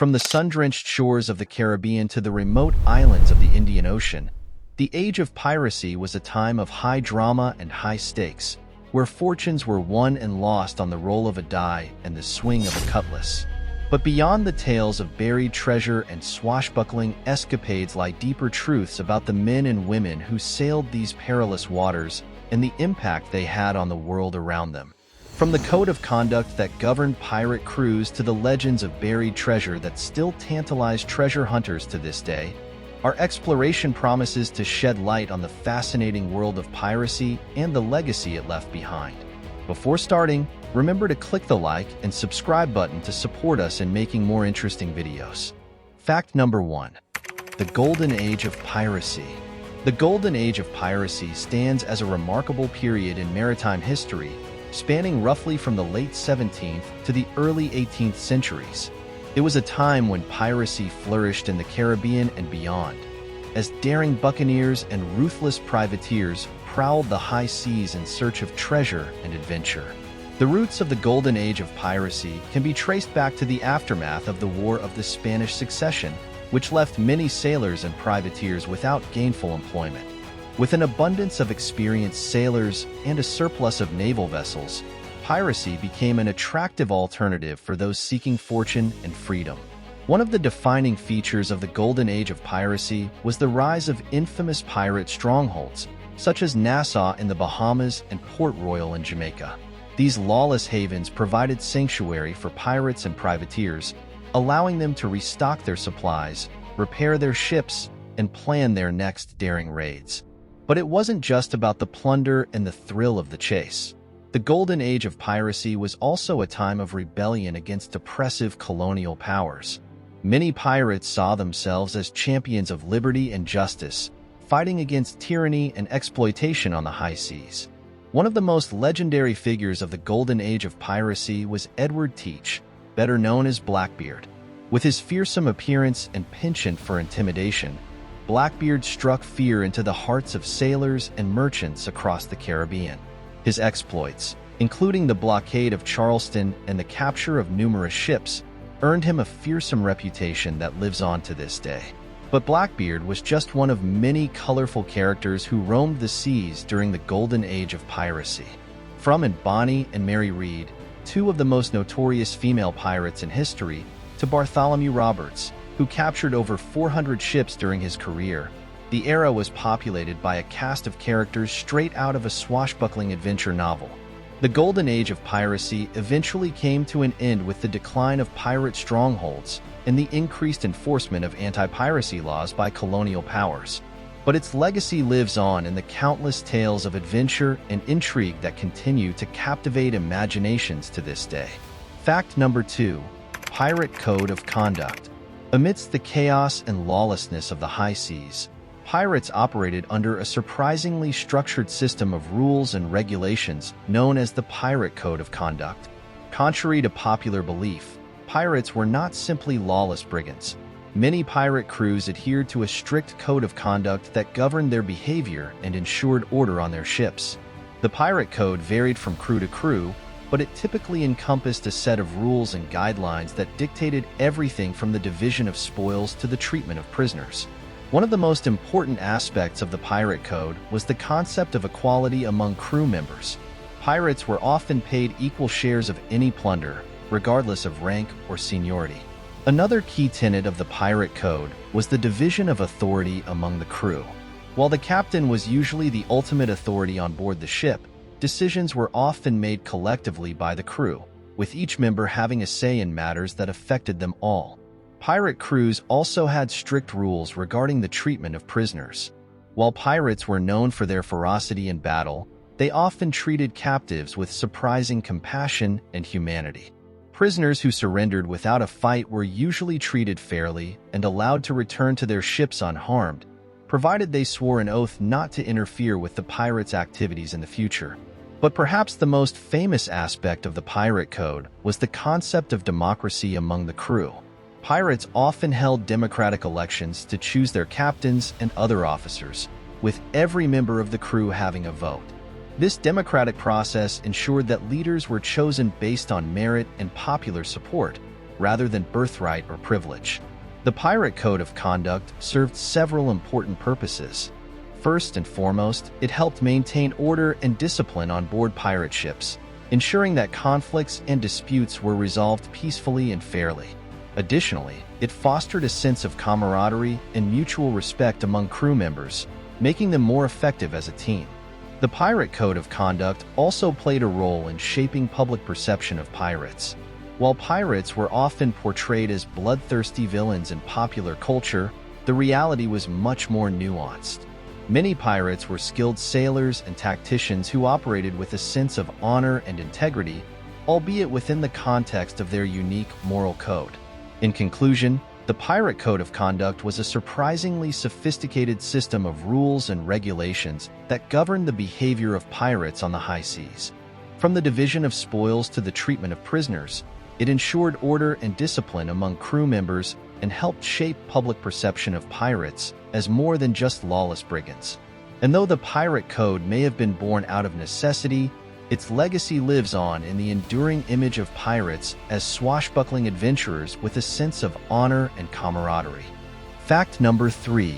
From the sun-drenched shores of the Caribbean to the remote islands of the Indian Ocean, the age of piracy was a time of high drama and high stakes, where fortunes were won and lost on the roll of a die and the swing of a cutlass. But beyond the tales of buried treasure and swashbuckling escapades lie deeper truths about the men and women who sailed these perilous waters and the impact they had on the world around them. From the code of conduct that governed pirate crews to the legends of buried treasure that still tantalize treasure hunters to this day, our exploration promises to shed light on the fascinating world of piracy and the legacy it left behind. Before starting, remember to click the like and subscribe button to support us in making more interesting videos. Fact number 1. The Golden Age of Piracy. The Golden Age of Piracy stands as a remarkable period in maritime history, spanning roughly from the late 17th to the early 18th centuries. It was a time when piracy flourished in the Caribbean and beyond, as daring buccaneers and ruthless privateers prowled the high seas in search of treasure and adventure. The roots of the Golden Age of Piracy can be traced back to the aftermath of the War of the Spanish Succession, which left many sailors and privateers without gainful employment. With an abundance of experienced sailors and a surplus of naval vessels, piracy became an attractive alternative for those seeking fortune and freedom. One of the defining features of the Golden Age of Piracy was the rise of infamous pirate strongholds, such as Nassau in the Bahamas and Port Royal in Jamaica. These lawless havens provided sanctuary for pirates and privateers, allowing them to restock their supplies, repair their ships, and plan their next daring raids. But it wasn't just about the plunder and the thrill of the chase. The Golden Age of Piracy was also a time of rebellion against oppressive colonial powers. Many pirates saw themselves as champions of liberty and justice, fighting against tyranny and exploitation on the high seas. One of the most legendary figures of the Golden Age of Piracy was Edward Teach, better known as Blackbeard. With his fearsome appearance and penchant for intimidation, Blackbeard struck fear into the hearts of sailors and merchants across the Caribbean. His exploits, including the blockade of Charleston and the capture of numerous ships, earned him a fearsome reputation that lives on to this day. But Blackbeard was just one of many colorful characters who roamed the seas during the Golden Age of Piracy. From Bonnie and Mary Read, two of the most notorious female pirates in history, to Bartholomew Roberts, who captured over 400 ships during his career, the era was populated by a cast of characters straight out of a swashbuckling adventure novel. The Golden Age of Piracy eventually came to an end with the decline of pirate strongholds and the increased enforcement of anti-piracy laws by colonial powers. But its legacy lives on in the countless tales of adventure and intrigue that continue to captivate imaginations to this day. Fact number 2. Pirate Code of Conduct. Amidst the chaos and lawlessness of the high seas, pirates operated under a surprisingly structured system of rules and regulations known as the Pirate Code of Conduct. Contrary to popular belief, pirates were not simply lawless brigands. Many pirate crews adhered to a strict code of conduct that governed their behavior and ensured order on their ships. The pirate code varied from crew to crew, but it typically encompassed a set of rules and guidelines that dictated everything from the division of spoils to the treatment of prisoners. One of the most important aspects of the pirate code was the concept of equality among crew members. Pirates were often paid equal shares of any plunder, regardless of rank or seniority. Another key tenet of the pirate code was the division of authority among the crew. While the captain was usually the ultimate authority on board the ship, decisions were often made collectively by the crew, with each member having a say in matters that affected them all. Pirate crews also had strict rules regarding the treatment of prisoners. While pirates were known for their ferocity in battle, they often treated captives with surprising compassion and humanity. Prisoners who surrendered without a fight were usually treated fairly and allowed to return to their ships unharmed, provided they swore an oath not to interfere with the pirates' activities in the future. But perhaps the most famous aspect of the pirate code was the concept of democracy among the crew. Pirates often held democratic elections to choose their captains and other officers, with every member of the crew having a vote. This democratic process ensured that leaders were chosen based on merit and popular support, rather than birthright or privilege. The Pirate Code of Conduct served several important purposes. First and foremost, it helped maintain order and discipline on board pirate ships, ensuring that conflicts and disputes were resolved peacefully and fairly. Additionally, it fostered a sense of camaraderie and mutual respect among crew members, making them more effective as a team. The Pirate Code of Conduct also played a role in shaping public perception of pirates. While pirates were often portrayed as bloodthirsty villains in popular culture, the reality was much more nuanced. Many pirates were skilled sailors and tacticians who operated with a sense of honor and integrity, albeit within the context of their unique moral code. In conclusion, the Pirate Code of Conduct was a surprisingly sophisticated system of rules and regulations that governed the behavior of pirates on the high seas. From the division of spoils to the treatment of prisoners, it ensured order and discipline among crew members and helped shape public perception of pirates as more than just lawless brigands. And though the Pirate Code may have been born out of necessity, its legacy lives on in the enduring image of pirates as swashbuckling adventurers with a sense of honor and camaraderie. Fact number 3.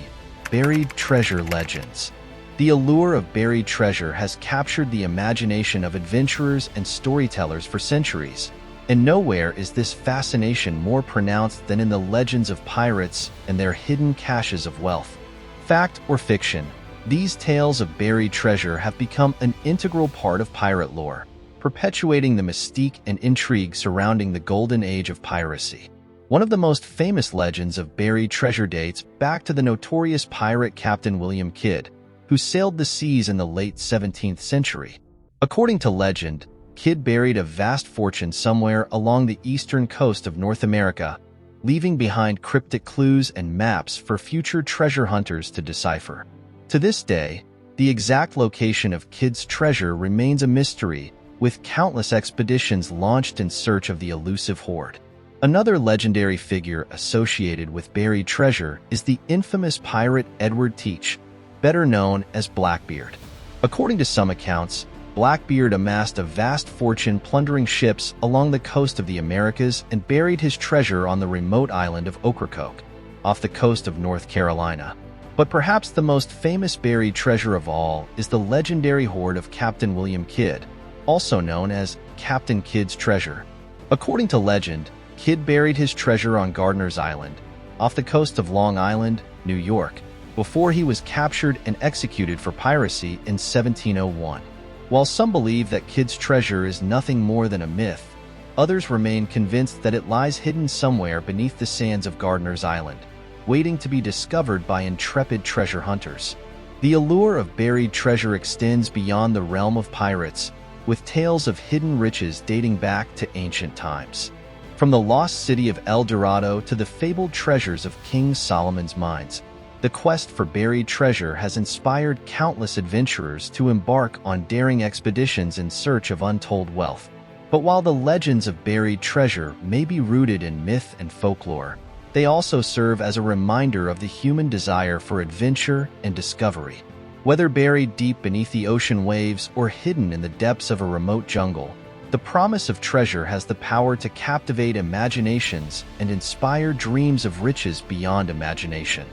Buried treasure legends. The allure of buried treasure has captured the imagination of adventurers and storytellers for centuries, and nowhere is this fascination more pronounced than in the legends of pirates and their hidden caches of wealth. Fact or fiction, these tales of buried treasure have become an integral part of pirate lore, perpetuating the mystique and intrigue surrounding the Golden Age of Piracy. One of the most famous legends of buried treasure dates back to the notorious pirate Captain William Kidd, who sailed the seas in the late 17th century. According to legend, Kidd buried a vast fortune somewhere along the eastern coast of North America, leaving behind cryptic clues and maps for future treasure hunters to decipher. To this day, the exact location of Kidd's treasure remains a mystery, with countless expeditions launched in search of the elusive hoard. Another legendary figure associated with buried treasure is the infamous pirate Edward Teach, better known as Blackbeard. According to some accounts, Blackbeard amassed a vast fortune plundering ships along the coast of the Americas and buried his treasure on the remote island of Ocracoke, off the coast of North Carolina. But perhaps the most famous buried treasure of all is the legendary hoard of Captain William Kidd, also known as Captain Kidd's treasure. According to legend, Kidd buried his treasure on Gardiner's Island, off the coast of Long Island, New York, before he was captured and executed for piracy in 1701. While some believe that Kidd's treasure is nothing more than a myth, others remain convinced that it lies hidden somewhere beneath the sands of Gardiner's Island, waiting to be discovered by intrepid treasure hunters. The allure of buried treasure extends beyond the realm of pirates, with tales of hidden riches dating back to ancient times. From the lost city of El Dorado to the fabled treasures of King Solomon's mines, the quest for buried treasure has inspired countless adventurers to embark on daring expeditions in search of untold wealth. But while the legends of buried treasure may be rooted in myth and folklore, they also serve as a reminder of the human desire for adventure and discovery. Whether buried deep beneath the ocean waves or hidden in the depths of a remote jungle, the promise of treasure has the power to captivate imaginations and inspire dreams of riches beyond imagination.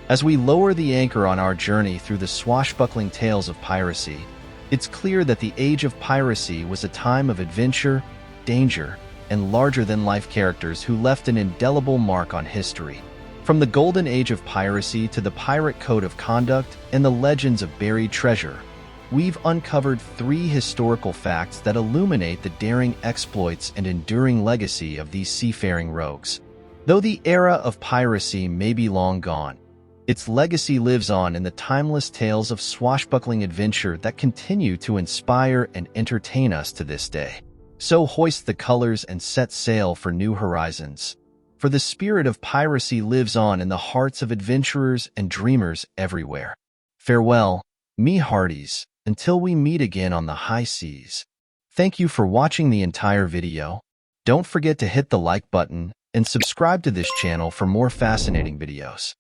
As we lower the anchor on our journey through the swashbuckling tales of piracy, it's clear that the Age of Piracy was a time of adventure, danger, and larger-than-life characters who left an indelible mark on history. From the Golden Age of Piracy to the Pirate Code of Conduct and the legends of buried treasure, we've uncovered 3 historical facts that illuminate the daring exploits and enduring legacy of these seafaring rogues. Though the era of piracy may be long gone, its legacy lives on in the timeless tales of swashbuckling adventure that continue to inspire and entertain us to this day. So hoist the colors and set sail for new horizons, for the spirit of piracy lives on in the hearts of adventurers and dreamers everywhere. Farewell, me hearties, until we meet again on the high seas. Thank you for watching the entire video. Don't forget to hit the like button and subscribe to this channel for more fascinating videos.